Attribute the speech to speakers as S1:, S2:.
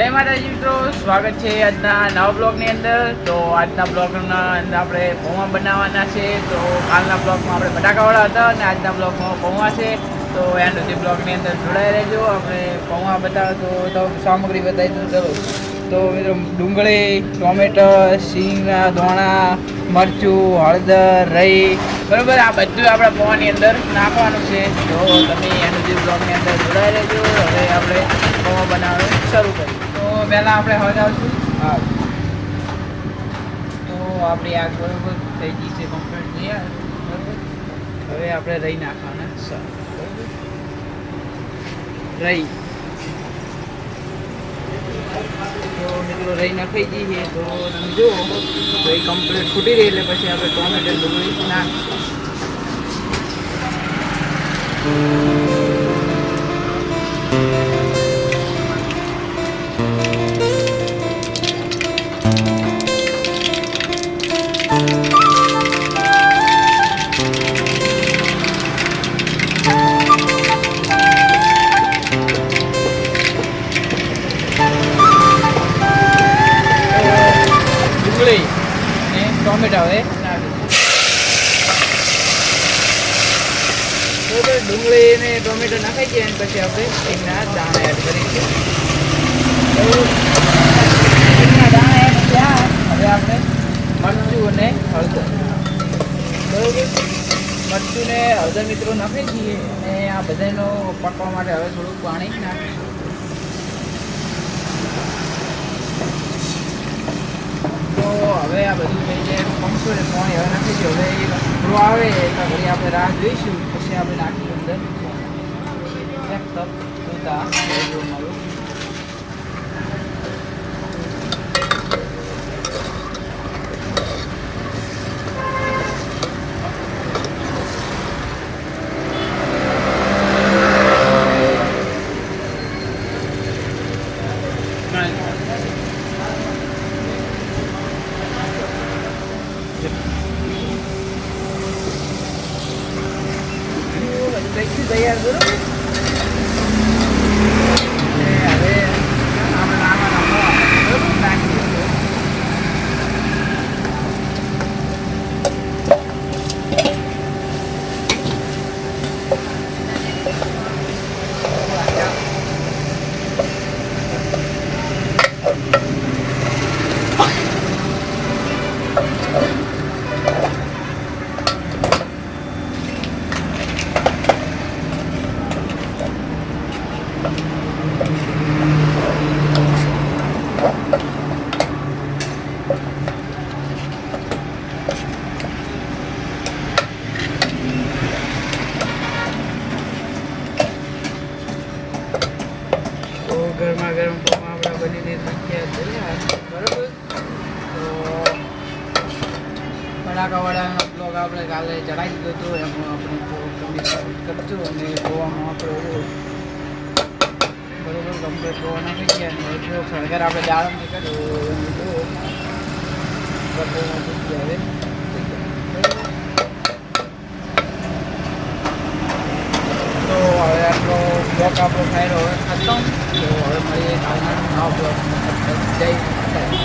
S1: જય માતાજી મિત્રો, સ્વાગત છે આજના નવા બ્લોગની અંદર. તો આજના બ્લોગના અંદર આપણે પૌવા બનાવવાના છે. તો કાલના બ્લોગમાં આપણે બટાકાવાળા હતા અને આજના બ્લોગમાં પૌવા છે. તો એન્ડ સુધી બ્લોગની અંદર જોડાઈ રહેજો. આપણે પૌવા બતાવો તો સામગ્રી બતાવી દઉં. ચલો તો મિત્રો, ડુંગળી, ટોમેટો, સિંગના દોણા, મરચું, હળદર, રહી, બરાબર આ બધું આપણે પૌવાની અંદર નાખવાનું છે. તો તમે એન્ડ સુધી બ્લોગની અંદર જોડાઈ રહેજો. હવે આપણે પૌવા બનાવવાનું શરૂ કરીએ. તો પહેલાં આપણે હળગાવશું. હા, તો આપણી આગ બરાબર થઈ ગઈ છે, કમ્પ્લીટ થઈ બરાબર. હવે આપણે રહી નાખવાના સર, બરાબર રહી. તો મિત્રો રહી નખાઈ ગઈ છે. તો તમે જુઓ રહી કમ્પ્લીટ ફૂટી રહી એટલે પછી આપણે ટોમેટો ડુંગળી નાખીશું. ટોમેટા હવે બરાબર. ડુંગળી ને ટોમેટો નાખાઈ જાય અને પછી આપણે સિંગના દાણા એડ કરીશું. સિંગના દાણા એડ થયા. હવે આપણે મરચું અને હળદર, બરાબર મરચું ને હળદર મિત્રો નાખી દઈએ અને આ બધાનો પકવા માટે હવે થોડુંક પાણી નાખીશું. તો હવે આ બધું થઈ જાય પંખો ને પાણી હવે નાખી દઈએ. હવે પૂરો આવે તો ઘડી આપણે રાહ જોઈશું, પછી આપણે નાખીશું અંદર એક તપ જોતા મારું. તૈયાર કરો. હવે આપણે નાખી ગરમા ગરમ પૌવા આપણા બનીને તૈયાર, બરાબર. તો બટાકાવાળાનો બ્લોગ આપણે કાલે ચડાવી દીધો હતો. એમાં આપણે કરશું અને પૌવામાં આપણે બરાબર કમ્પ્લીટ પૌવા નાખી ગયા. અને જો ખરેખર આપણે દાળ નહીં કર્યું પૌવા થઈ ગયા. હવે તો હવે આટલો બ્લોગ આપણો થાય હવે ખતમ. તો હવે મળીએ કાલના નવા બ્લોગમાં. જય માતાજી.